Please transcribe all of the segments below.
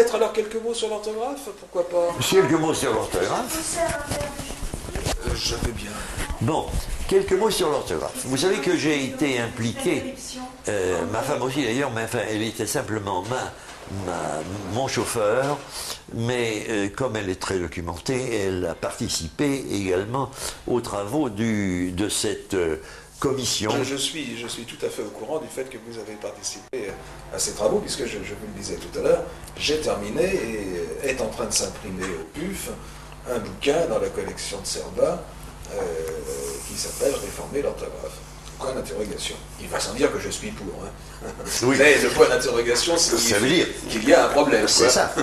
peut-être alors quelques mots sur l'orthographe, pourquoi pas? Quelques mots sur l'orthographe. Je veux bien. Bon, quelques mots sur l'orthographe. Vous savez que j'ai été impliqué, ma femme aussi d'ailleurs, mais enfin, elle était simplement mon chauffeur, mais comme elle est très documentée, elle a participé également aux travaux de cette commission. Je suis tout à fait au courant du fait que vous avez participé à ces travaux, puisque je vous le disais tout à l'heure, j'ai terminé et est en train de s'imprimer au PUF un bouquin dans la collection de Cerba qui s'appelle Réformer l'orthographe. Point d'interrogation. Il va sans dire que je suis pour. Hein. Oui. Mais le point d'interrogation, c'est qu'il y a un problème. C'est ça.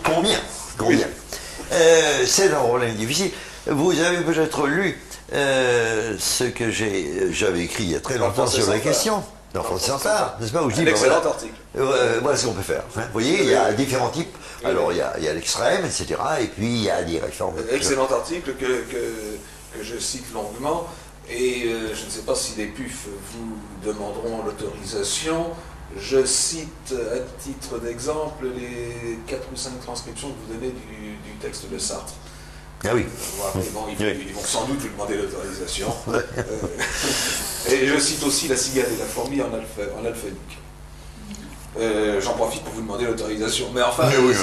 Combien Oui. C'est un problème difficile. Vous avez peut-être lu ce que j'avais écrit il y a très longtemps sur la question. Dans France Santard, n'est-ce pas? Un excellent article. Voilà ce qu'on peut faire. Hein. Vous voyez, il y a différents types. Alors, il y a l'extrême, etc. Et puis, il y a des réformes. Excellent article que je cite longuement. Et je ne sais pas si les PUF vous demanderont l'autorisation. Je cite à titre d'exemple les 4 ou 5 transcriptions que vous donnez du texte de Sartre. Ah oui. Bon, ils vont sans doute vous demander l'autorisation. Et je cite aussi la cigale et la fourmi en alphabétique. J'en profite pour vous demander l'autorisation. Mais enfin. Oui.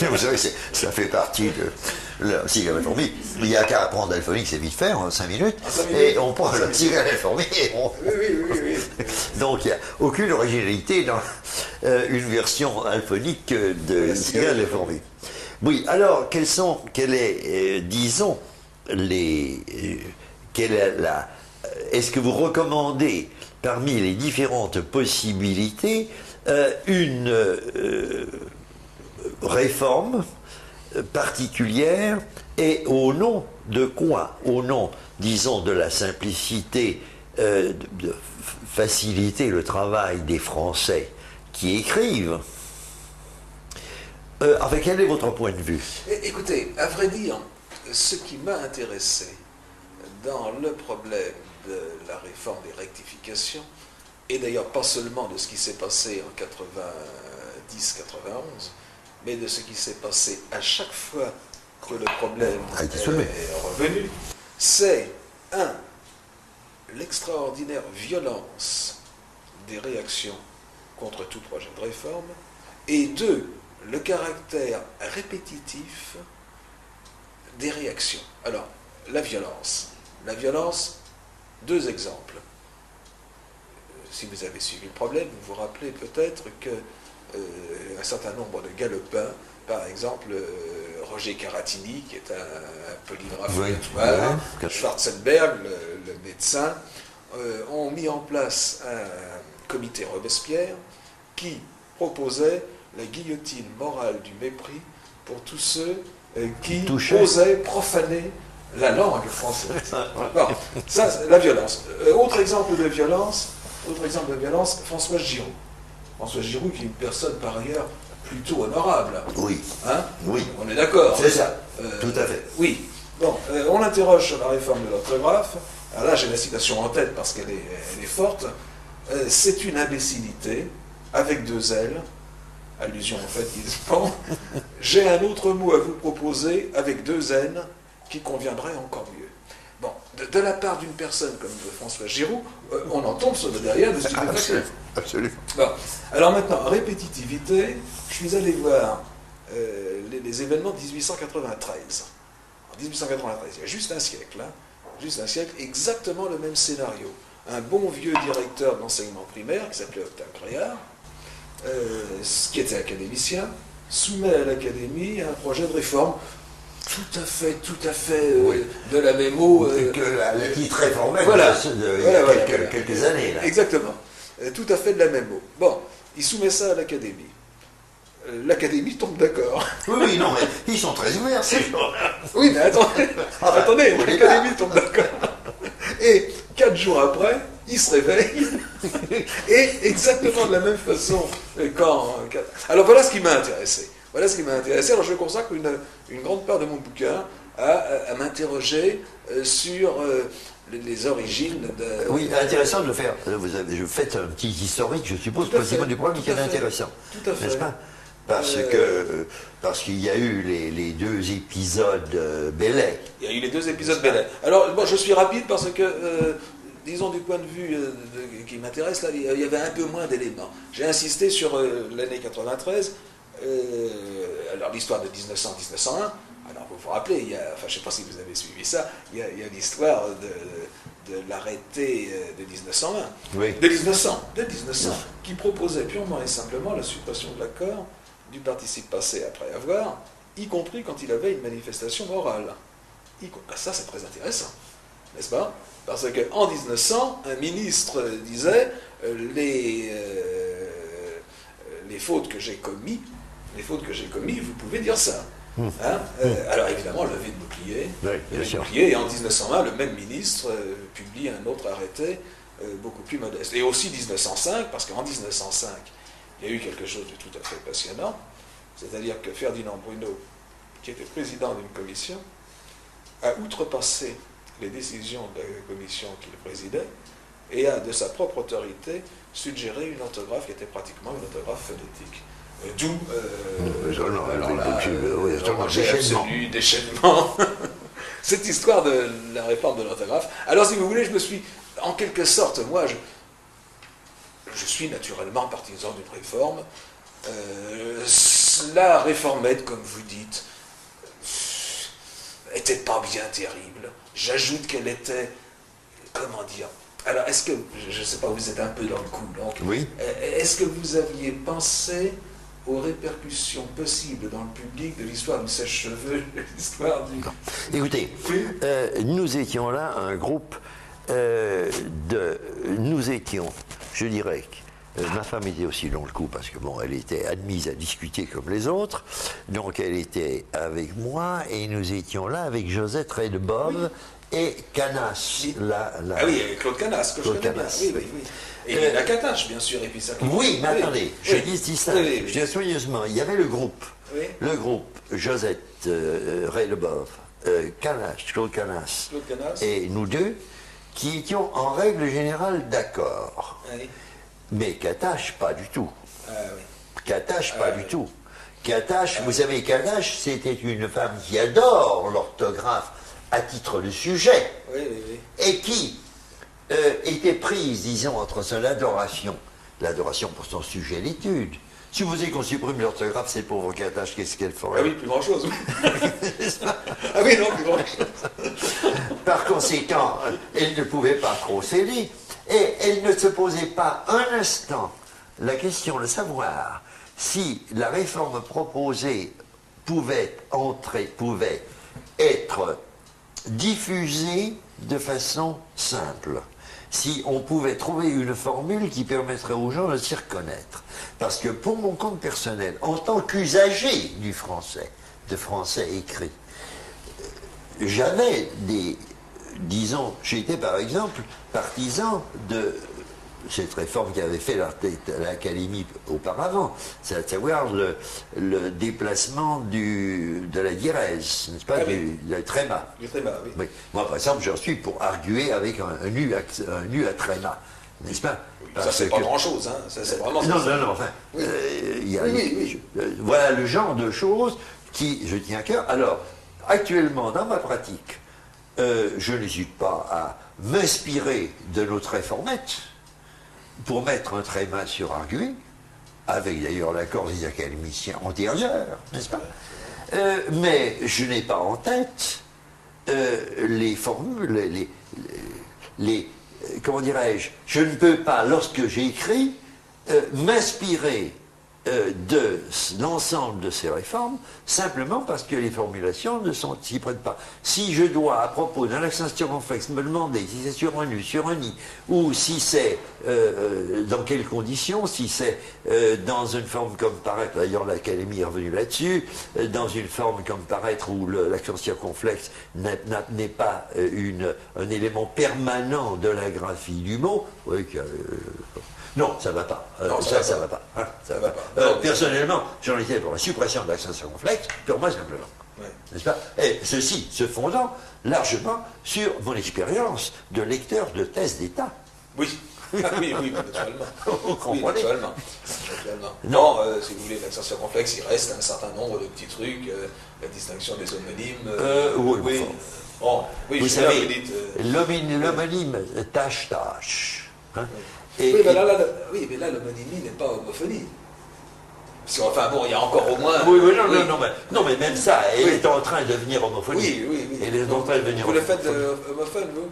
Vous savez, ça fait partie de la cigale et la fourmi. Il n'y a qu'à apprendre l'alphabétique, c'est vite faire, en 5 minutes. Et on prend la cigale et la fourmi et on. Oui. Donc il n'y a aucune originalité dans une version alphonique de cigale et la fourmi. Oui, alors, est-ce que vous recommandez, parmi les différentes possibilités, une réforme particulière et au nom de quoi? Au nom, disons, de la simplicité, de faciliter le travail des Français qui écrivent. Quel est votre point de vue? Écoutez, à vrai dire, ce qui m'a intéressé dans le problème de la réforme des rectifications, et d'ailleurs pas seulement de ce qui s'est passé en 90-91, mais de ce qui s'est passé à chaque fois que le problème est revenu, c'est l'extraordinaire violence des réactions contre tout projet de réforme, et 2, le caractère répétitif des réactions. Alors, la violence. La violence, 2 exemples. Si vous avez suivi le problème, vous vous rappelez peut-être que un certain nombre de galopins, par exemple Roger Caratini, qui est un polygraphe notoire, Schwarzenberg, le médecin, ont mis en place un comité Robespierre qui proposait la guillotine morale du mépris pour tous ceux qui osaient profaner la langue française. Bon, ça, c'est la violence. Autre exemple de violence, François Giroud. François Giroud, qui est une personne par ailleurs plutôt honorable. Oui. Hein? Oui. On est d'accord. C'est ça. Tout à fait. Oui. Bon, on l'interroge sur la réforme de l'orthographe. Alors là, j'ai la citation en tête parce qu'elle est forte. C'est une imbécilité avec 2 L. Allusion en fait, disant, j'ai un autre mot à vous proposer avec 2 N qui conviendrait encore mieux. Bon, de la part d'une personne comme François Giroud, on en tombe sur le derrière de stupéfaction. Absolument. Bon, alors maintenant, répétitivité, je suis allé voir les événements de 1893. En 1893, il y a juste un siècle, exactement le même scénario. Un bon vieux directeur de l'enseignement primaire qui s'appelait Octave Créard, qui était académicien, soumet à l'académie un projet de réforme tout à fait oui. de la mémo. Le titre réformé voilà, quelques années. Là. Exactement. Tout à fait de la mémo. Bon, il soumet ça à l'académie. L'académie tombe d'accord. Oui, non, mais ils sont très ouverts, ces gens-là. Oui, mais attendez, l'académie tombe d'accord. Et 4 jours après, il se réveille, et exactement de la même façon Alors voilà ce qui m'a intéressé. Alors je consacre une grande part de mon bouquin à m'interroger sur les origines de... Oui, intéressant de le faire. Vous faites un petit historique, je suppose, possiblement du problème qui est intéressant. Tout à fait. N'est-ce pas? Parce qu'il y a eu les deux épisodes Bellet. Il y a eu les deux épisodes Bellet. Alors, bon, je suis rapide parce que, disons, du point de vue qui m'intéresse, là, il y avait un peu moins d'éléments. J'ai insisté sur l'année 93, alors l'histoire de 1900-1901. Alors, vous vous rappelez, enfin, je ne sais pas si vous avez suivi ça, il y a l'histoire de l'arrêté de 1920, oui. de 1900, qui proposait purement et simplement la suppression de l'accord du participe passé après avoir, y compris quand il avait une manifestation morale. Ça, c'est très intéressant, n'est-ce pas? Parce qu'en 1900, un ministre disait les fautes que j'ai commises, vous pouvez dire ça. Hein? Alors évidemment, levée de bouclier, et en 1901, le même ministre publie un autre arrêté beaucoup plus modeste. Et aussi 1905, parce qu'en 1905, il y a eu quelque chose de tout à fait passionnant, c'est-à-dire que Ferdinand Bruno, qui était président d'une commission, a outrepassé les décisions de la commission qu'il présidait et a, de sa propre autorité, suggéré une orthographe qui était pratiquement une orthographe phonétique. D'où déchaînement. Cette histoire de la réforme de l'orthographe. Alors, si vous voulez, je me suis, en quelque sorte, moi, je suis naturellement partisan d'une réforme. La réformette, comme vous dites, était pas bien terrible. J'ajoute qu'elle était, comment dire, alors est-ce que, je ne sais pas, vous êtes un peu dans le coup, donc, oui. Est-ce que vous aviez pensé aux répercussions possibles dans le public de l'histoire du sèche-cheveux, de l'histoire du... Non. Écoutez, nous étions là un groupe nous étions, je dirais, ma femme était aussi dans le coup parce que bon, elle était admise à discuter comme les autres, donc elle était avec moi et nous étions là avec Josette Redebov et Canas. Oui. Ah oui, Claude Canas, que Claude je connais bien. Oui. Et Lina Catache, bien sûr, et puis ça. Oui, mais attendez, je dis ça, je dis soigneusement, il y avait le groupe, Josette Redebov, Claude Canas, et nous deux, qui étions en règle générale d'accord. Oui. Mais Catache, pas du tout. Ah, oui. Catache, pas du tout. Catache, vous savez, Catache, c'était une femme qui adore l'orthographe à titre de sujet, et qui était prise, disons, entre son l'adoration pour son sujet, l'étude. Si vous voulez qu'on supprime l'orthographe, c'est pour vos Catache, qu'est-ce qu'elle ferait? Ah oui, plus grand-chose. Ah oui, non, plus grand-chose. Par conséquent, elle ne pouvait pas trop céder, et elle ne se posait pas un instant la question de savoir si la réforme proposée pouvait être diffusée de façon simple, si on pouvait trouver une formule qui permettrait aux gens de s'y reconnaître. Parce que pour mon compte personnel, en tant qu'usager du français, de français écrit, j'avais disons, j'étais par exemple partisan de cette réforme qu'avait fait l'Académie auparavant, c'est à savoir le déplacement de la diérèse, n'est-ce pas, du tréma. Du tréma, oui. Oui. Moi, par exemple, je suis pour arguer avec un nu à tréma, n'est-ce pas? Oui, ça, c'est pas grand-chose, hein. C'est vraiment... Non, enfin, oui. Voilà le genre de choses qui, je tiens à cœur. Alors, actuellement, dans ma pratique, je n'hésite pas à m'inspirer de notre réformette pour mettre un tréma sur arguer, avec d'ailleurs l'accord des académiciens antérieurs, n'est-ce pas? Mais je n'ai pas en tête les formules, comment dirais-je, je ne peux pas, lorsque j'écris, m'inspirer de l'ensemble de ces réformes, simplement parce que les formulations ne s'y prennent pas. Si je dois, à propos d'un accent circonflexe, me demander si c'est sur un U, sur un I, ou si c'est dans quelles conditions, si c'est dans une forme comme paraître, d'ailleurs l'Académie est revenue là-dessus, dans une forme comme paraître où l'accent circonflexe n'est pas un élément permanent de la graphie du mot, non, ça ne va pas. Ça va pas. Hein, ça va pas. Personnellement, j'en étais pour la suppression de l'accent circonflexe, purement simplement. Ouais. N'est-ce pas? Et ceci se fondant largement sur mon expérience de lecteur de thèse d'État. Oui. Ah oui, oui, naturellement. Vous Oui, comprenez? naturellement. Non. Non, si vous voulez, l'accent circonflexe, il reste un certain nombre de petits trucs, la distinction des homonymes. Oui, oui. enfin. Bon, oui, Vous je sais bien, savez, vous dites, l'homonyme tâche-tâche. Hein, oui, mais là, l'homonymie n'est pas homophonie. Parce que, enfin bon, il y a encore au moins. Oui, oui, oui. non, mais même ça, elle Oui. est en train de devenir homophonie. Oui. Elle est en train de devenir Vous le homophonie. faites homophone, vous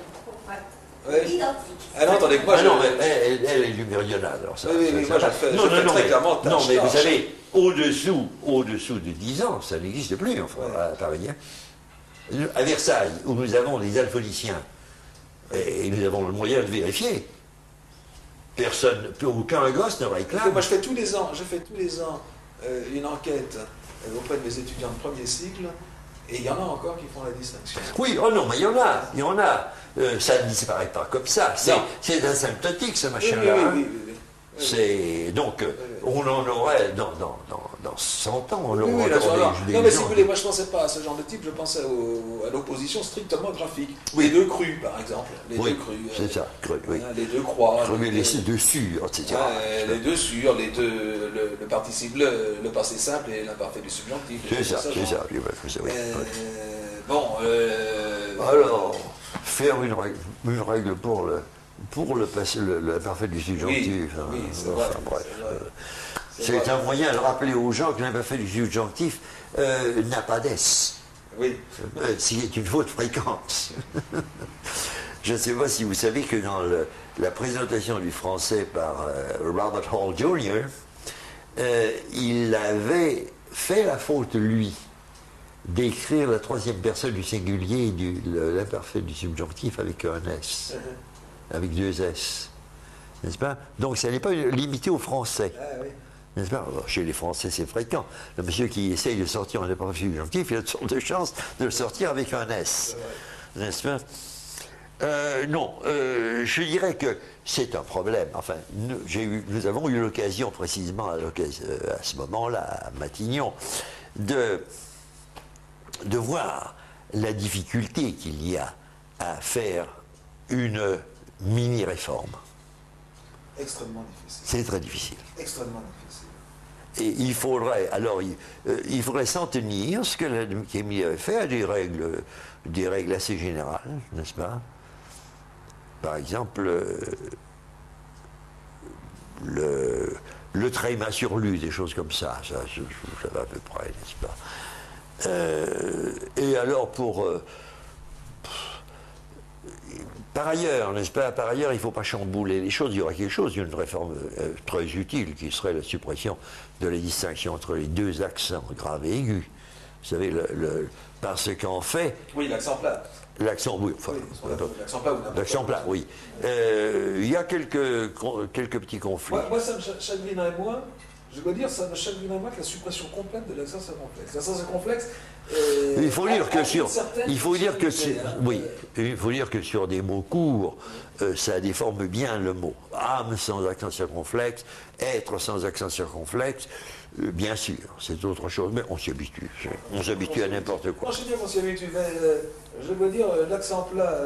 Ouais. Oui. Identique. Ah non, attendez, moi Ah je. non, mais elle est du méridional. Alors ça, Oui, moi je ça- fais, non, je non, fais non, très mais, clairement non, mais vous tâche-tâche. savez, au-dessous de 10 ans, ça n'existe plus, enfin, Ouais. à Paris. Hein. À Versailles, où nous avons des alphoniciens, et nous avons le moyen de vérifier, aucun gosse ne réclame. Moi je fais tous les ans, une enquête auprès de mes étudiants de premier cycle, et il y en a encore qui font la distinction. Oui, oh non, mais il y en a. Ça ne disparaît pas comme ça. C'est asymptotique, ce machin-là. Hein. Oui. C'est donc, on en aurait dans 100 ans, on Oui, aurait encore des non, mais si gens vous voulez, moi je ne pensais pas à ce genre de type, je pensais à l'opposition strictement graphique. Oui. Les deux crus, par exemple. Les Oui, deux crus. c'est ça, oui. Les deux croix. Les dessus, etc. Les deux sur, les deux, le participe, le passé simple et l'imparfait du subjonctif. C'est ça, genre. oui. Bon, Alors, faire une règle pour le passé, l'imparfait du subjonctif. Oui, c'est enfin, vrai. bref. C'est vrai. C'est un moyen de rappeler aux gens que l'imparfait du subjonctif n'a pas d'ess. Oui. C'est une faute fréquence. Je ne sais pas si vous savez que dans la présentation du français par Robert Hall Jr., il avait fait la faute, lui, d'écrire la troisième personne du singulier l'imparfait du subjonctif avec un S, avec deux S. N'est-ce pas? Donc ça n'est pas limité aux Français. Ah, oui. N'est-ce pas? Alors, chez les Français, c'est fréquent. Le monsieur qui essaye de sortir un imparfait subjonctif, il a de sortes de chances de le sortir avec un S. N'est-ce pas? Non, je dirais que c'est un problème. Enfin, nous avons eu l'occasion, précisément à ce moment-là, à Matignon, de voir la difficulté qu'il y a à faire une mini-réforme. Extrêmement difficile. C'est très difficile. Extrêmement difficile. Et il faudrait s'en tenir, ce que l'Académie avait fait, à des règles assez générales, n'est-ce pas? Par exemple, le tréma surlu, des choses comme ça, ça va à peu près, n'est-ce pas? Et alors par ailleurs, n'est-ce pas? Par ailleurs, il ne faut pas chambouler les choses. Il y aura quelque chose, une réforme très utile, qui serait la suppression de la distinction entre les deux accents graves et aigus. Vous savez, parce qu'en fait... Oui, l'accent plat. L'accent, oui, enfin... L'accent plat ou n'importe L'accent plat, oui. Il y a quelques petits conflits. Moi, ça me chagrinerait moins, je dois dire, ça me chagrinerait moins que la suppression complète de l'accent circonflexe. L'accent circonflexe... Il faut dire que sur des mots courts, ça déforme bien le mot. Âme sans accent circonflexe, être sans accent circonflexe, bien sûr, c'est autre chose, mais on s'y habitue. On s'habitue à n'importe quoi. Moi, je sais bien qu'on s'y habitue, mais je dois dire, l'accent plat...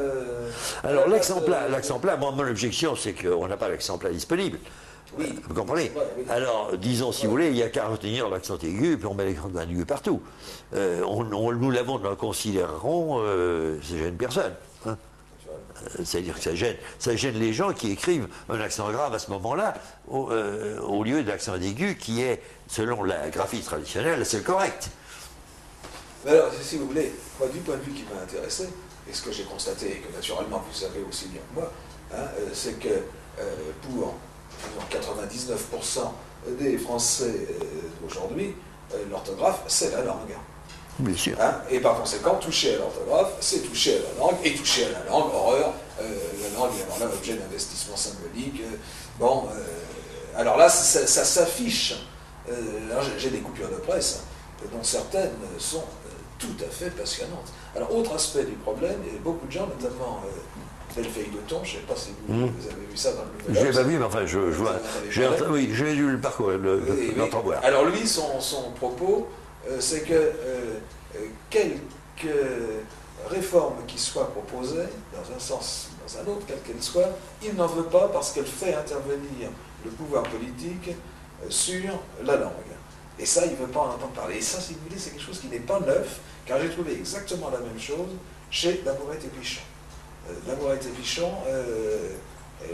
Alors, l'accent plat, moi, mon objection, c'est qu'on n'a pas l'accent plat disponible. Oui. Vous comprenez? Oui. Alors, disons, si vous voulez, il n'y a qu'à retenir l'accent aigu, puis on met l'accent aigu partout. Nous l'avons, nous le considérerons, ça gêne personne. Hein. C'est-à-dire que ça gêne les gens qui écrivent un accent grave à ce moment-là, au lieu de l'accent aigu qui est, selon la graphie traditionnelle, c'est correct. Mais alors, si vous voulez, moi, du point de vue qui m'a intéressé, et ce que j'ai constaté, et que naturellement vous savez aussi bien que moi, hein, c'est que pour 99% des Français d'aujourd'hui, l'orthographe, c'est la langue. Bien sûr. Hein, et par conséquent, toucher à l'orthographe, c'est toucher à la langue, et toucher à la langue, horreur, la langue est alors là l'objet d'investissement symbolique. Alors là, ça s'affiche. Alors j'ai des coupures de presse, dont certaines sont tout à fait passionnantes. Alors, autre aspect du problème, il y a beaucoup de gens, notamment Delphine de Thon, je ne sais pas si vous avez vu ça dans le Nouvel Je l'ai pas vu, mais enfin, je vois. Oui, j'ai lu le parcours, l'entrevoir. Alors lui, son propos, c'est que quelques réforme qui soit proposée, dans un sens ou dans un autre, quelle qu'elle soit, il n'en veut pas parce qu'elle fait intervenir le pouvoir politique sur la langue. Et ça, il ne veut pas en entendre parler. Et ça, si vous voulez, c'est quelque chose qui n'est pas neuf, car j'ai trouvé exactement la même chose chez Lamourette et Pichon. Lamourette et Pichon,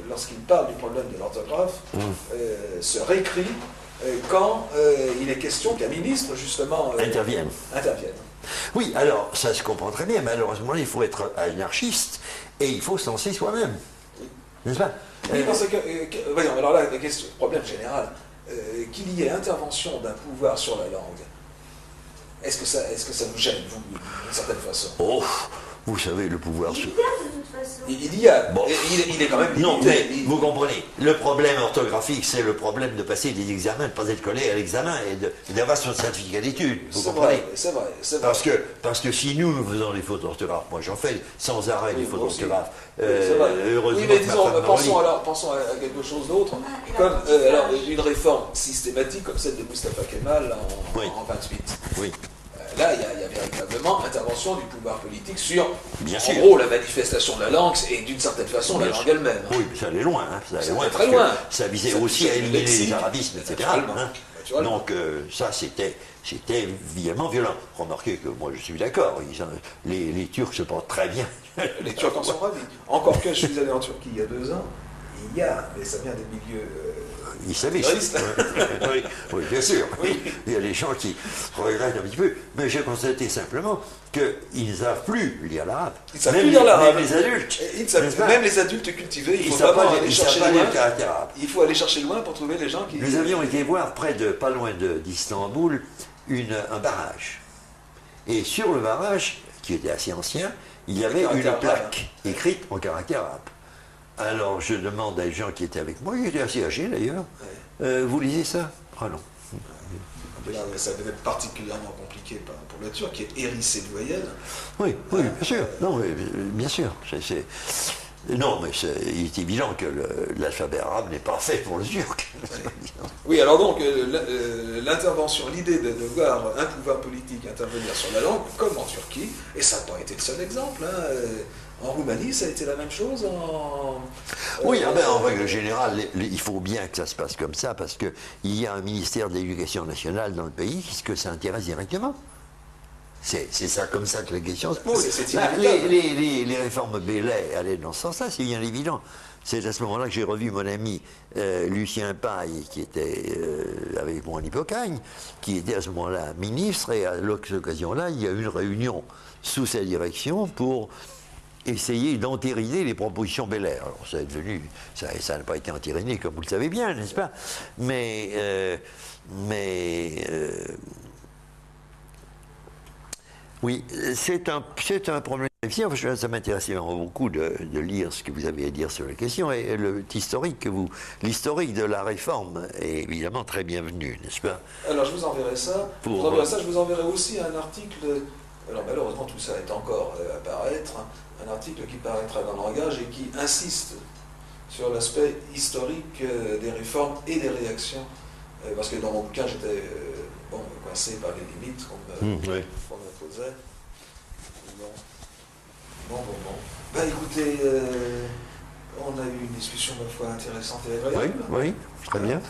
lorsqu'il parle du problème de l'orthographe, se récrit quand il est question qu'un ministre, justement, intervienne. Oui, alors, ça se comprend très bien. Malheureusement, il faut être anarchiste et il faut se lancer soi-même. N'est-ce pas? Oui, parce que, voyons, alors là, la question, problème général, qu'il y ait intervention d'un pouvoir sur la langue, est-ce que ça vous gêne, vous, d'une certaine façon? Oh, vous savez, le pouvoir... Il y a, bon. Il est quand même... Non, mais vous comprenez, le problème orthographique, c'est le problème de passer des examens, de ne pas être collé à l'examen et d'avoir son certificat d'études. Vous comprenez? C'est vrai. Parce que si nous faisons des fautes d'orthographe, moi j'en fais sans arrêt des fautes d'orthographe. Heureusement. Oui, mais disons, pensons à quelque chose d'autre, comme alors, une réforme systématique comme celle de Moustapha Kemal en 28. Oui. Là, il y a véritablement intervention du pouvoir politique sur, en gros, la manifestation de la langue et d'une certaine façon la langue elle-même. Oui, ça allait loin. Ça allait loin, très loin. Ça visait aussi à éliminer les arabismes, etc. Donc ça, c'était évidemment violent. Remarquez que moi, je suis d'accord. Les Turcs se portent très bien. Les Turcs en sont ravis. Encore que je suis allé en Turquie il y a 2 ans, mais ça vient des milieux... islamistes. Oui, bien sûr. Oui. Il y a des gens qui regrettent un petit peu. Mais j'ai constaté simplement qu'ils ne savent plus lire l'arabe. Ils ne savent plus lire l'arabe. Même les adultes. Même les adultes cultivés, il faut aller chercher loin. Il faut aller chercher loin pour trouver les gens qui... Nous avions été voir pas loin d'Istanbul, un barrage. Et sur le barrage, qui était assez ancien, il y avait une plaque écrite en caractère arabe. Alors je demande à des gens qui étaient avec moi, ils étaient assez âgés d'ailleurs, vous lisez ça? Ah non. Ça devait être particulièrement compliqué pour le turc, qui est hérissé de voyelles. Oui, bien sûr. Non, bien sûr. Non, mais il est évident que l'alphabet arabe n'est pas fait pour le turc. Oui, alors donc, l'intervention, l'idée de voir un pouvoir politique intervenir sur la langue, comme en Turquie, et ça n'a pas été le seul exemple, en Roumanie, ça a été la même chose. Oui, en règle générale, il faut bien que ça se passe comme ça, parce qu'il y a un ministère de l'Éducation nationale dans le pays qui ça intéresse directement. C'est ça comme ça que la question se pose. Les réformes Bellet allaient dans ce sens-là, c'est bien évident. C'est à ce moment-là que j'ai revu mon ami Lucien Paille, qui était avec moi en Hippocagne, qui était à ce moment-là ministre, et à cette occasion-là, il y a eu une réunion sous sa direction pour essayer d'entériner les propositions Bellet. Alors ça n'a pas été entériné, comme vous le savez bien, n'est-ce pas? Oui, c'est un problème. Ça m'intéressait vraiment beaucoup de lire ce que vous avez à dire sur la question, et l'historique de la réforme est évidemment très bienvenu, n'est-ce pas? Alors je vous enverrai ça. Je vous enverrai aussi un article, alors malheureusement tout ça est encore à paraître, un article qui paraîtra dans le Langage et qui insiste sur l'aspect historique des réformes et des réactions, parce que dans mon bouquin j'étais coincé par les limites qu'on me posait. Bon. Ben écoutez, on a eu une discussion, ma foi, intéressante et agréable. Oui, très bien.